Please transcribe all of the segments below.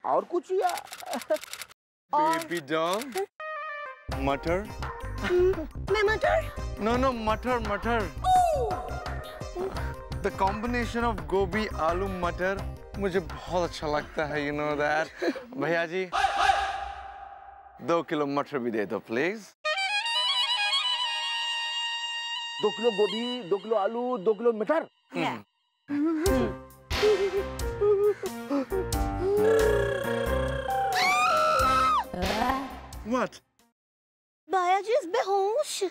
और कुछ या बेबी डॉल मटर। मैं मटर? नो मटर मटर। द कॉम्बिनेशन ऑफ गोभी आलू मटर मुझे बहुत अच्छा लगता है, यू नो दैट। भैया जी 2 किलो मटर भी दे दो प्लीज। 2 किलो गोभी, 2 किलो आलू, 2 किलो मटर। What? बाया जी इस बेहोश।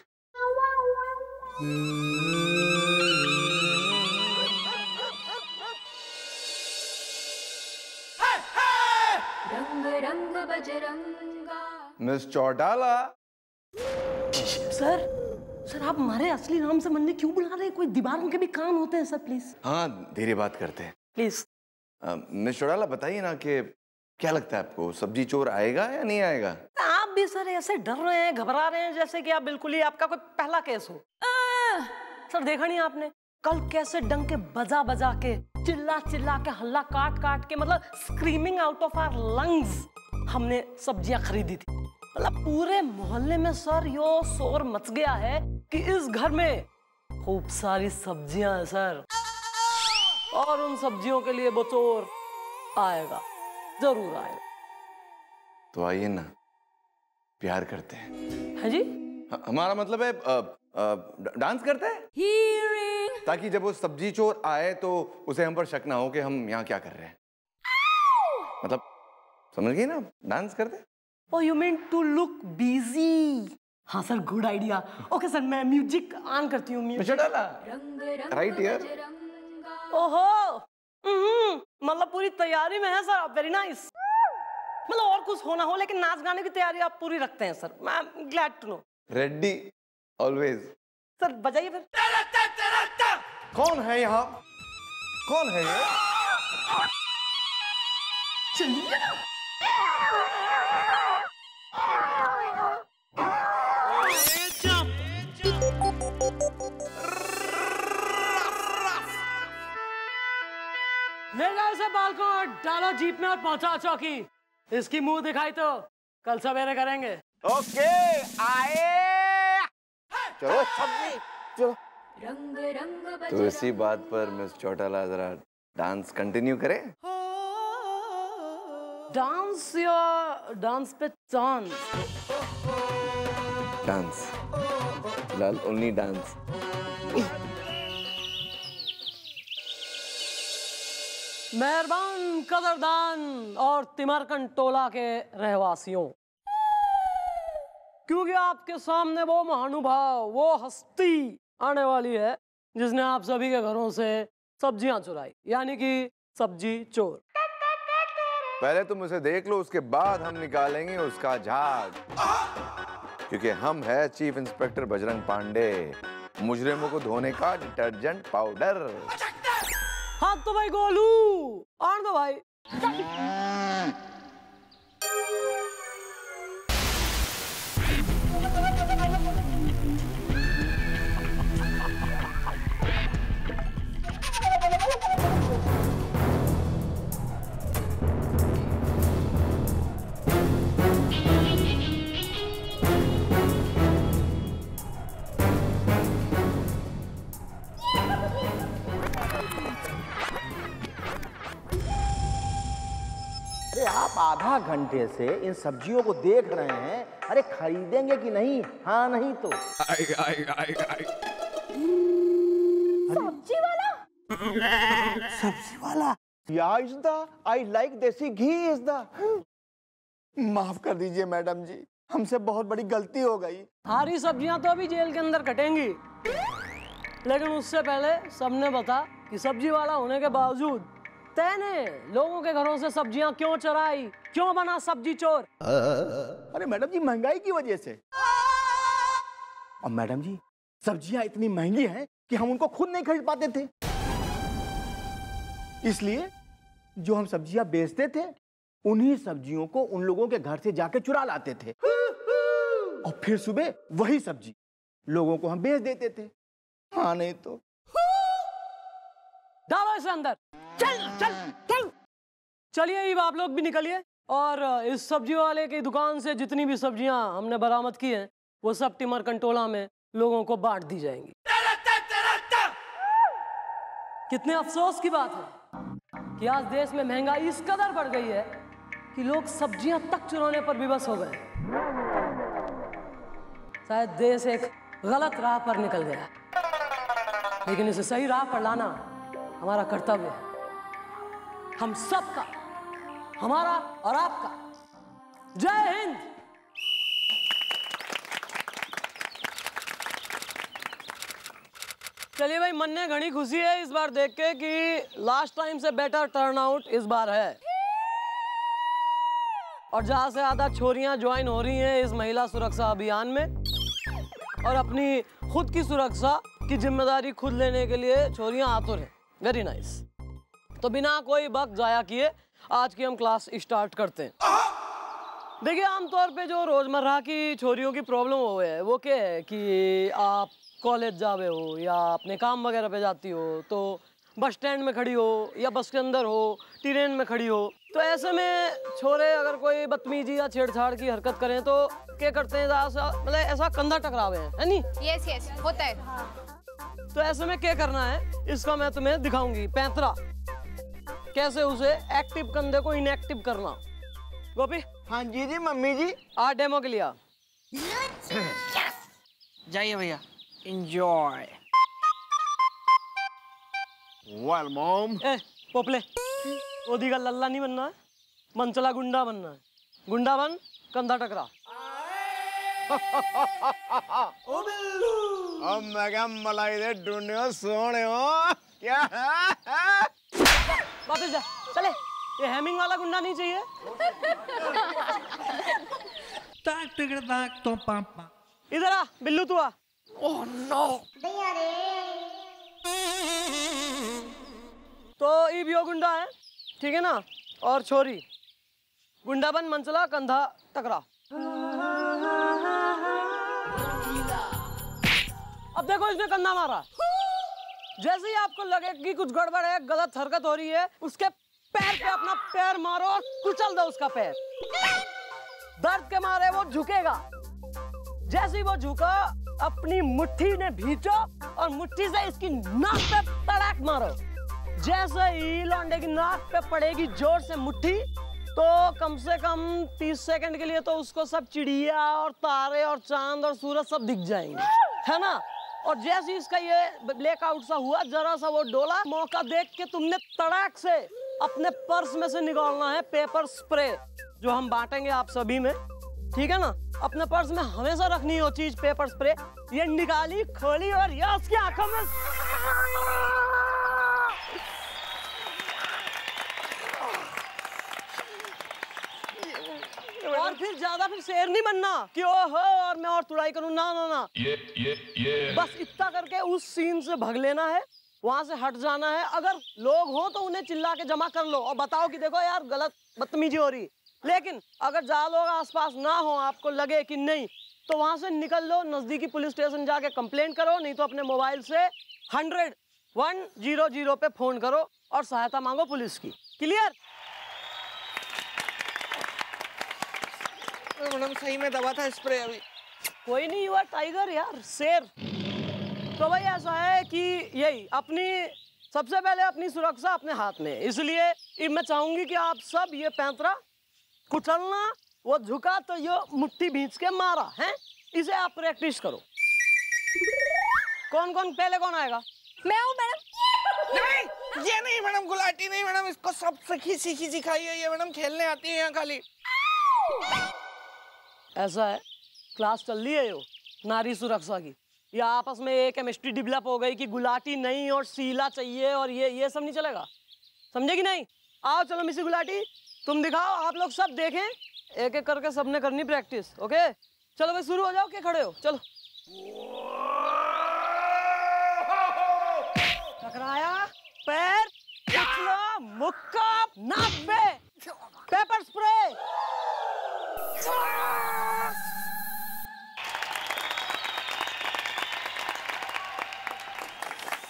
रंग रंग बजरंगा। मिस चौटाला। सर आप हमारे असली नाम से मंदिर क्यों बुला रहे हैं? कोई दीवारों के भी कान होते हैं सर, प्लीज। हाँ धीरे बात करते हैं प्लीज। मिस चौटाला बताइए ना कि क्या लगता है आपको, सब्जी चोर आएगा या नहीं आएगा? आप भी सर ऐसे डर रहे हैं, घबरा रहे हैं जैसे कि आप बिल्कुल ही आपका कोई पहला केस हो। सर देखा नहीं आपने कल कैसे डंके बजा बजा के, चिल्ला चिल्ला के, हल्ला काट काट के, मतलब screaming out of our lungs हमने सब्जियां खरीदी थी। मतलब पूरे मोहल्ले में सर यो शोर मच गया है कि इस घर में खूब सारी सब्जियां हैं सर, और उन सब्जियों के लिए वो चोर आएगा, जरूर आएगा। तो आइए ना, प्यार करते हैं। है जी? हमारा मतलब है डांस करते हैं, ताकि जब वो सब्जी चोर आए तो उसे हम पर शक ना हो कि हम यहाँ क्या कर रहे हैं। मतलब समझ गई ना, डांस करते हैं। Oh, you mean to look busy? हाँ sir, good idea. Okay sir, मैं म्यूजिक ऑन करती हूँ। म्यूजिक डाला राइट हियर। ओहो, मतलब पूरी तैयारी में है सर आप। Very nice. मतलब और कुछ होना हो लेकिन नाच गाने की तैयारी आप पूरी रखते हैं सर। मैं glad to know. Ready always. Sir बजाइए फिर। कौन है यहाँ? कौन है ये? चलिए ना। ले जाओ इसे बालकों, डालो जीप में और पहुंचाओ चौकी। इसकी मुंह दिखाई तो कल सवेरे करेंगे। ओके आए। चलो सब्जी चलो। रंग रंग तो इसी बात पर मिस चौटाला जरा डांस कंटिन्यू करें। डांस या डांस पे चांस? डांस फिलहाल ओनली डांस। मेहरबान, कदरदान और तिमरकन टोला के रहवासियों, क्योंकि आपके सामने वो महानुभाव, वो हस्ती आने वाली है जिसने आप सभी के घरों से सब्जियां चुराई, यानी कि सब्जी चोर। पहले तुम उसे देख लो, उसके बाद हम निकालेंगे उसका झाग, क्योंकि हम है चीफ इंस्पेक्टर बजरंग पांडे, मुजरिमों को धोने का डिटर्जेंट पाउडर। हाँ तो भाई गोलू आन दो भाई। अरे आप आधा घंटे से इन सब्जियों को देख रहे हैं, अरे खरीदेंगे कि नहीं? हाँ नहीं तो सब्जी वाला? सब्जी वाला या इज द आई लाइक देसी घी इज द। माफ कर दीजिए मैडम जी, हमसे बहुत बड़ी गलती हो गई। हरी सब्जियां तो अभी जेल के अंदर कटेंगी, लेकिन उससे पहले सबने बता कि सब्जी वाला होने के बावजूद तैने लोगों के घरों से सब्जियां क्यों चुराई, क्यों बना सब्जी चोर? अरे मैडम जी, महंगाई की वजह से। और मैडम जी, सब्जियां इतनी महंगी हैं कि हम उनको खुद नहीं खरीद पाते थे, इसलिए जो हम सब्जियां बेचते थे उन्हीं सब्जियों को उन लोगों के घर से जाके चुरा लाते थे, और फिर सुबह वही सब्जी लोगों को हम बेच देते थे। हाँ नहीं तो। डालो इसे अंदर। चल चल चल चलिए अब आप लोग भी निकलिए और इस सब्जी वाले की दुकान से जितनी भी सब्जियां हमने बरामद की हैं वो सब टिमर कंटोला में लोगों को बांट दी जाएंगी। कितने अफसोस की बात है कि आज देश में महंगाई इस कदर बढ़ गई है कि लोग सब्जियां तक चुराने पर विवश हो गए। शायद देश एक गलत राह पर निकल गया, लेकिन इसे सही राह पर लाना हमारा कर्तव्य है, हम सबका, हमारा और आपका। जय हिंद। चलिए भाई, मन में घनी खुशी है इस बार देख के कि लास्ट टाइम से बेटर टर्नआउट इस बार है और जहां से ज्यादा छोरियां ज्वाइन हो रही हैं इस महिला सुरक्षा अभियान में और अपनी खुद की सुरक्षा की जिम्मेदारी खुद लेने के लिए छोरियां आतुर हैं। Very nice. तो बिना कोई वक्त जाया किए आज की हम क्लास स्टार्ट करते हैं। देखिए, आमतौर पे जो रोजमर्रा की छोरियों की प्रॉब्लम हो है वो क्या है कि आप कॉलेज जावे हो या अपने काम वगैरह पे जाती हो तो बस स्टैंड में खड़ी हो या बस के अंदर हो, ट्रेन में खड़ी हो, तो ऐसे में छोरे अगर कोई बदतमीजी या छेड़छाड़ की हरकत करें तो क्या करते हैं, मतलब ऐसा कंधा टकरावे है नहीं? यस यस होता है। तो ऐसे में क्या करना है इसका मैं तुम्हें दिखाऊंगी पैंतरा, कैसे उसे एक्टिव कंधे को इनएक्टिव करना। गोपी। हाँ जी जी मम्मी जी। आ डेमो के लिए जाइए भैया, एंजॉय। Well mom. ए पोपले, ओदी का लल्ला नहीं बनना है, मनचला गुंडा बनना है। गुंडा बन, कंधा टकरा। ओ बिल्लू। अब मैं क्या मलाई दे ढूंढने सोने हो क्या? वापस जा, चले। ये हैमिंग वाला गुंडा नहीं चाहिए। इधर आ बिल्लू, तू आ। Oh no. तो ये भी गुंडा है, ठीक है ना? और छोरी गुंडा बन, मनचला कंधा टकरा। अब देखो इसने कंधा मारा। जैसे ही आपको लगे कि कुछ गड़बड़ है, गलत हरकत हो रही है, उसके पैर पे अपना पैर मारो और कुचल दो उसका पैर। दर्द के मारे वो झुकेगा। जैसे ही वो झुका, अपनी मुट्ठी ने भींचो और मुट्ठी से इसकी नाक पे तड़ाक मारो। जैसे ही लौंडे की नाक पे पड़ेगी जोर से मुट्ठी, तो कम से कम 30 सेकंड के लिए तो उसको सब चिड़िया और तारे और चांद और सूरज सब दिख जाएंगे, है ना? और जैसे ही इसका ये ब्लैकआउट सा हुआ, जरा सा वो डोला, मौका देख के तुमने तड़ाक से अपने पर्स में से निकालना है पेपर स्प्रे, जो हम बांटेंगे आप सभी में, ठीक है ना? अपने पर्स में हमेशा रखनी है वो चीज, पेपर स्प्रे। ये निकाली, खोली और ये उसकी आंखों में और फिर ज्यादा फिर शेर नहीं बनना कि ओहो और मैं और तुड़ाई करूं, ना ना ना। बस इतना करके उस सीन से भाग लेना है, वहां से हट जाना है। अगर लोग हो तो उन्हें चिल्ला के जमा कर लो और बताओ कि देखो यार गलत बदतमीजी हो रही। लेकिन अगर जहाँ लोग आसपास ना हो, आपको लगे कि नहीं, तो वहां से निकल लो, नजदीकी पुलिस स्टेशन जाके कंप्लेन करो, नहीं तो अपने मोबाइल से 100-100 पे फोन करो और सहायता मांगो पुलिस की। क्लियर? मैडम सही में दबा था स्प्रे अभी। कोई नहीं, यू आर टाइगर यार, शेर। तो भाई ऐसा है कि यही अपनी सबसे पहले अपनी सुरक्षा अपने हाथ में, इसलिए मैं चाहूंगी कि आप सब ये पैंतरा कुचलना, वो झुका तो ये मुट्ठी भींच के मारा है, इसे आप प्रैक्टिस करो। कौन कौन पहले कौन आएगा? मैं हूँ मैडम। नहीं, ये नहीं मैडम, गुलाटी नहीं मैडम, इसको सबसे खींची सिखाई है ये मैडम, खेलने आती है यहाँ खाली। ऐसा है, क्लास चल रही है यो नारी सुरक्षा की, या आपस में एक केमिस्ट्री डेवलप हो गई कि गुलाटी नहीं और सीला चाहिए और ये सब नहीं चलेगा, समझे कि नहीं? आओ चलो मिसी गुलाटी, तुम दिखाओ, आप लोग सब देखें, एक एक करके सबने करनी प्रैक्टिस। ओके चलो भाई शुरू हो जाओ, क्या खड़े हो? चलो। टकराया, पैर, उछलो, मुक्का, नाक पे, पेपर स्प्रे।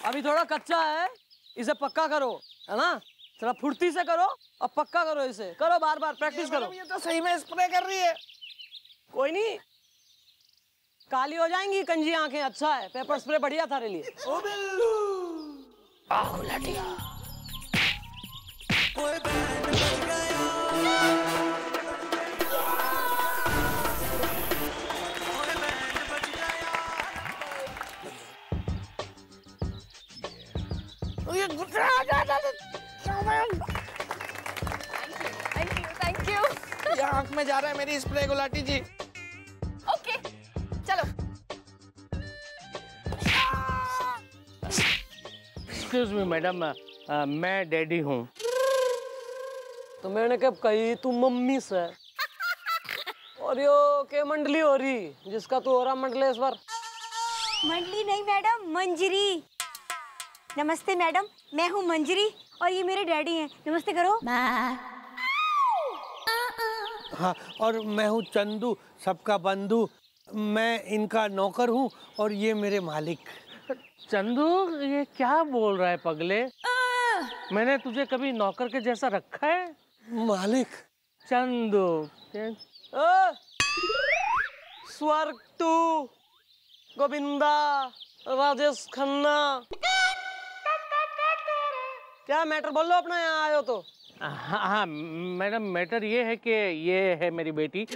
अभी थोड़ा कच्चा है, इसे पक्का करो, है ना? थोड़ा फुर्ती से करो, अब पक्का करो इसे, करो बार बार प्रैक्टिस करो। ये तो सही में स्प्रे कर रही है। कोई नहीं, काली हो जाएंगी कंजी आंखें, अच्छा है, पेपर स्प्रे बढ़िया था लिए। ओ बिल्लू आओ लटिया। ओए बैंड बज गया। ओए बैंड बज गया। ये गुस्सा आ जाता है। Thank you. ये आंख में जा रहा है मेरी स्प्रे गुलाटी जी। ओके चलो। एक्सक्यूज मी मैडम, मैं डैडी हूँ। तो मैंने कब कही तू मम्मी से, और यो के मंडली हो रही जिसका तू हो रहा मंडलेश्वर। मंडली नहीं मैडम, मंजरी। नमस्ते मैडम, मैं हूँ मंजरी और ये मेरे डैडी हैं। नमस्ते करो। हाँ, और मैं हूँ चंदू, सबका बंधु। मैं इनका नौकर हूँ और ये मेरे मालिक। चंदू, ये क्या बोल रहा है पगले? मैंने तुझे कभी नौकर के जैसा रखा है? मालिक चंदू। स्वर्ग टू, गोविंदा, राजेश खन्ना, क्या मैटर बोल लो अपना, यहाँ आयो तो। हाँ मैडम, मैटर ये है कि ये है मेरी बेटी।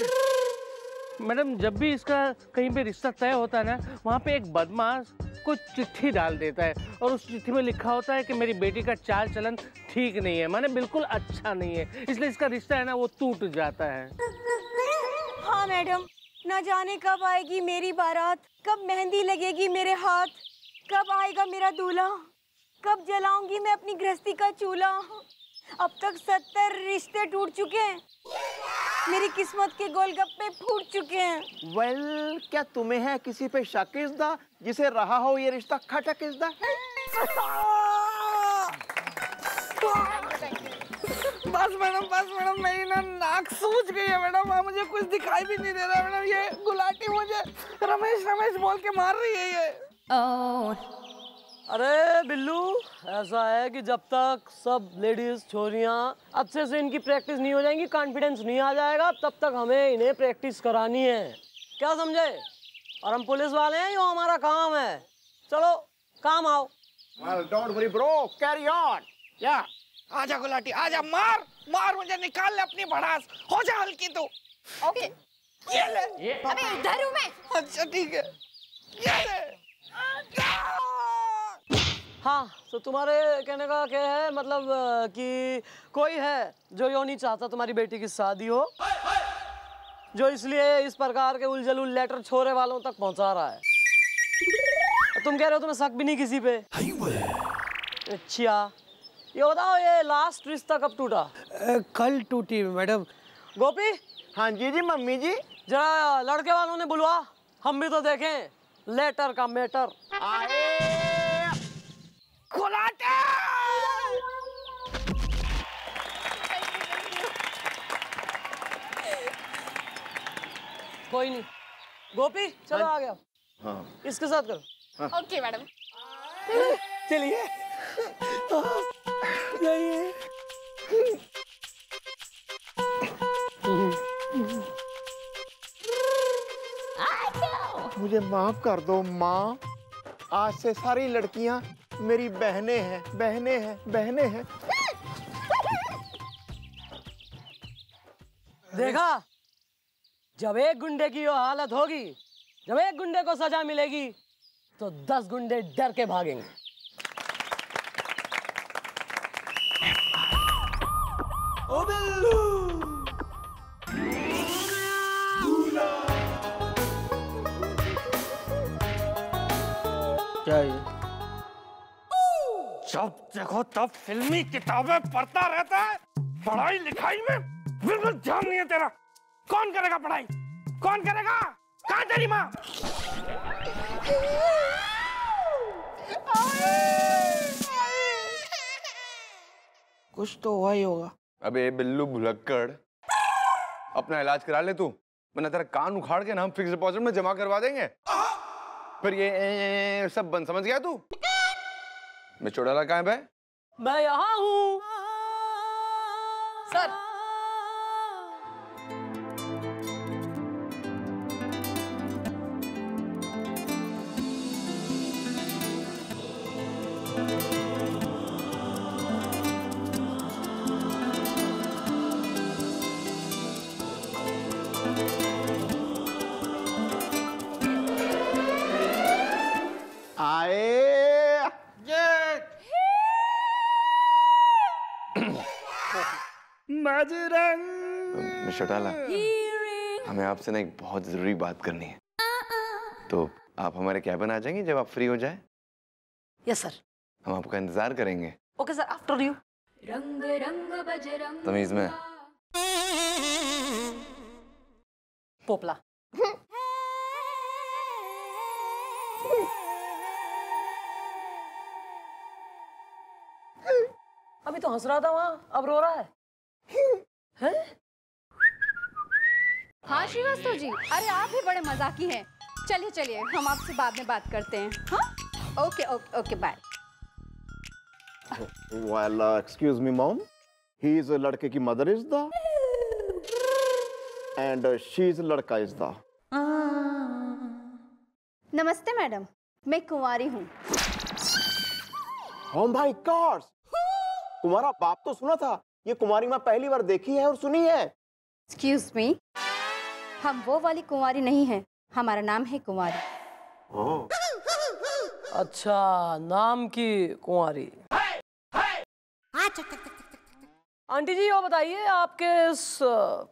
मैडम, जब भी इसका कहीं पे रिश्ता तय होता है ना, वहाँ पे एक बदमाश कुछ चिट्ठी डाल देता है और उस चिट्ठी में लिखा होता है कि मेरी बेटी का चाल चलन ठीक नहीं है, माने बिल्कुल अच्छा नहीं है, इसलिए इसका रिश्ता है ना वो टूट जाता है। हाँ मैडम, न जाने कब आएगी मेरी बारात, कब मेहंदी लगेगी मेरे हाथ, कब आएगा मेरा दूल्हा, कब जलाऊंगी मैं अपनी गृहस्थी का चूल्हा। अब तक 70 रिश्ते टूट चुके हैं, मेरी किस्मत के गोलगप्पे फूट चुके हैं। वेल, क्या तुम्हें है किसी पे शक इज़दा जिसे रहा हो ये रिश्ता खटक इज़दा? बस मैडम मेरी ना नाक सूज गई है मैडम। वहाँ मुझे कुछ दिखाई भी नहीं दे रहा है मैडम। ये गुलाटी मुझे रमेश बोल के मार रही है ये। अरे बिल्लू, ऐसा है कि जब तक सब लेडीज छोरियां अच्छे से इनकी प्रैक्टिस नहीं हो जाएंगी, कॉन्फिडेंस नहीं आ जाएगा, तब तक हमें इन्हें प्रैक्टिस करानी है, क्या समझे? और हम पुलिस वाले हैं, ये हमारा काम है। चलो काम आओ। Well, don't worry bro, carry on. Yeah. आजा गुलाटी आजा, मार मुझे, निकाल ले अपनी भड़ास, हो जा हल्की तू। ओके ये ले। अबे इधर हूँ मैं। अच्छा ठीक है, ये ले। हाँ, तो तुम्हारे कहने का क्या है, मतलब कि कोई है जो यो नहीं चाहता तुम्हारी बेटी की शादी हो, जो इसलिए इस प्रकार के उलझुल लेटर छोरे वालों तक पहुंचा रहा है। तुम कह रहे हो तुम्हें शक भी नहीं किसी पे? अच्छा, ये बताओ ये लास्ट रिश्ता कब टूटा? कल टूटी मैडम। गोपी। हाँ जी जी मम्मी जी। जरा लड़के वालों ने बुलवा, हम भी तो देखें लेटर का मैटर। गुलाटी! कोई नहीं, गोपी चलो आ गया। हाँ। इसके साथ करो। हाँ। Okay madam. चलिए। मुझे माफ कर दो माँ, आज से सारी लड़कियां मेरी बहनें हैं। देखा, जब एक गुंडे की ये हालत होगी, जब एक गुंडे को सजा मिलेगी, तो 10 गुंडे डर के भागेंगे। ओ बिल्लू! क्या है? जब देखो तब फिल्मी किताबें पढ़ता रहता है, पढ़ाई लिखाई में बिल्कुल ध्यान नहीं है तेरा। कौन करेगा पढ़ाई? कौन करेगा? कहाँ तेरी माँ? कुछ तो हुआ ही होगा। अबे बिल्लू भुलक्कड़, अपना इलाज करा ले तू, वरना तेरा कान उखाड़ के ना हम फिक्स डिपॉजिट में जमा करवा देंगे। फिर ये सब बंद, समझ गया तू? मैं चुड़ैला कहाँ है बे? मैं यहाँ हूँ। सर मिस्टर टाला, हमें आपसे ना एक बहुत जरूरी बात करनी है, तो आप हमारे कैबिन आ जाएंगे जब आप फ्री हो जाए? Yes sir. हम आपका इंतजार करेंगे। Okay sir, after you. रंग रंग बजरंग तमीज में। पोपला। अभी तो हंस रहा था वहां, अब रो रहा है। हैं? हाँ श्रीवास्तव जी, अरे आप भी बड़े मजाकी हैं। चलिए चलिए, हम आपसे बाद में बात करते हैं। हाँ okay okay okay bye. Well, excuse me, mom. He is a लड़के की mother is the, and she is लड़का is the. नमस्ते मैडम, मैं कुंवारी हूँ। Oh my God! तुम्हारा बाप तो सुना था, ये कुमारी माँ पहली बार देखी है और सुनी है। एक्सक्यूज मी, हम वो वाली कुंवारी नहीं है, हमारा नाम है कुंवारी। अच्छा, नाम की कुंवारी। आंटी जी वो बताइए, आपके इस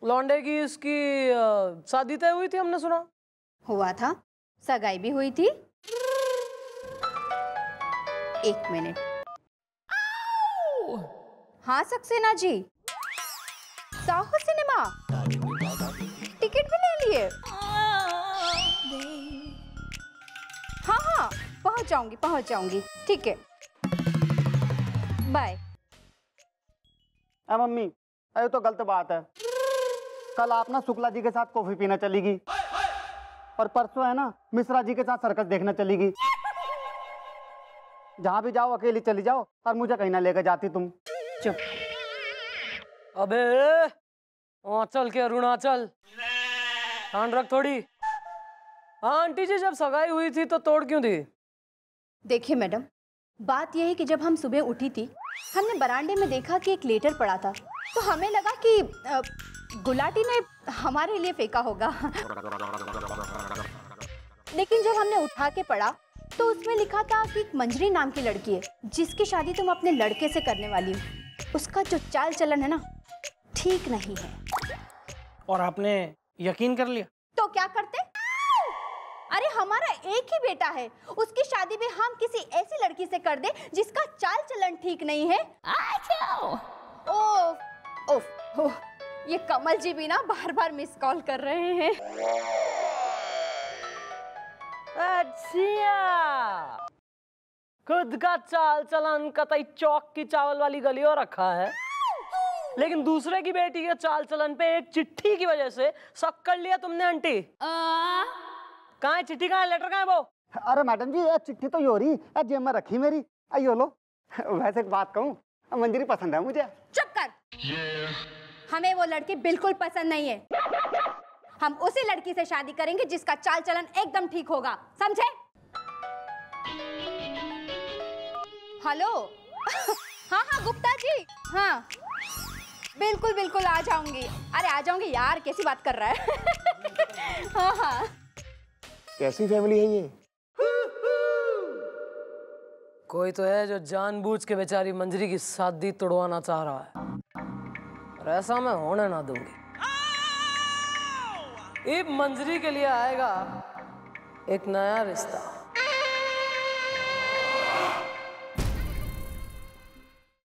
लौंडे की इसकी शादी तय हुई थी, हमने सुना। हुआ था, सगाई भी हुई थी। एक मिनट। हाँ सक्सेना जी, साहू सिनेमा टिकट भी ले लिए। हाँ हाँ पहुंच जाऊंगी। ठीक है, बाय। मम्मी, अरे तो गलत बात है। कल आप ना शुक्ला जी के साथ कॉफी पीना चलेगी और परसों है ना मिश्रा जी के साथ सर्कस देखना चलेगी। जहाँ भी जाओ अकेली चली जाओ और मुझे कहीं ना लेकर जाती तुम। चुप। अबे चल के अरुणाचल, ध्यान रख थोड़ी। हाँ आंटी जी, जब सगाई हुई थी तो तोड़ क्यों दी? देखिए मैडम, बात यह है कि जब हम सुबह उठी थी, हमने बरामदे में देखा कि एक लेटर पड़ा था, तो हमें लगा कि गुलाटी ने हमारे लिए फेंका होगा। लेकिन जब हमने उठा के पढ़ा तो उसमें लिखा था कि एक मंजरी नाम की लड़की है जिसकी शादी तुम अपने लड़के से करने वाली हो। उसका जो चाल चलन है ना, ठीक नहीं है। और आपने यकीन कर लिया? तो क्या करते? अरे हमारा एक ही बेटा है, उसकी शादी भी हम किसी ऐसी लड़की से कर दे जिसका चाल चलन ठीक नहीं है। ओफ ओफ ओफ, ये कमल जी भी ना बार बार मिस कॉल कर रहे हैं। अच्छा, खुद का चाल चलन कतई चौक की चावल वाली गलियों रखा है, लेकिन दूसरे की बेटी के चाल चलन पे एक चिट्ठी की वजह से शक कर लिया तुमने आंटी। कहाँ है चिट्ठी? कहाँ है लेटर? कहाँ है वो? अरे मैडम जी, चिट्ठी तो योरी जेब में रखी मेरी। आइयो लो। वैसे एक बात कहूँ, मंजरी पसंद है मुझे। चुप कर। हमें वो लड़की बिल्कुल पसंद नहीं है। हम उसी लड़की से शादी करेंगे जिसका चाल चलन एकदम ठीक होगा, समझे? हेलो। हाँ हाँ गुप्ता जी, हाँ बिल्कुल बिल्कुल आ जाऊंगी। अरे आ जाऊंगी यार, कैसी बात कर रहा है। हाँ हाँ। कैसी फैमिली है ये? कोई तो है जो जानबूझ के बेचारी मंजरी की शादी तोड़वाना चाह रहा है, और ऐसा मैं होने ना दूंगी। एक मंजरी के लिए आएगा एक नया रिश्ता।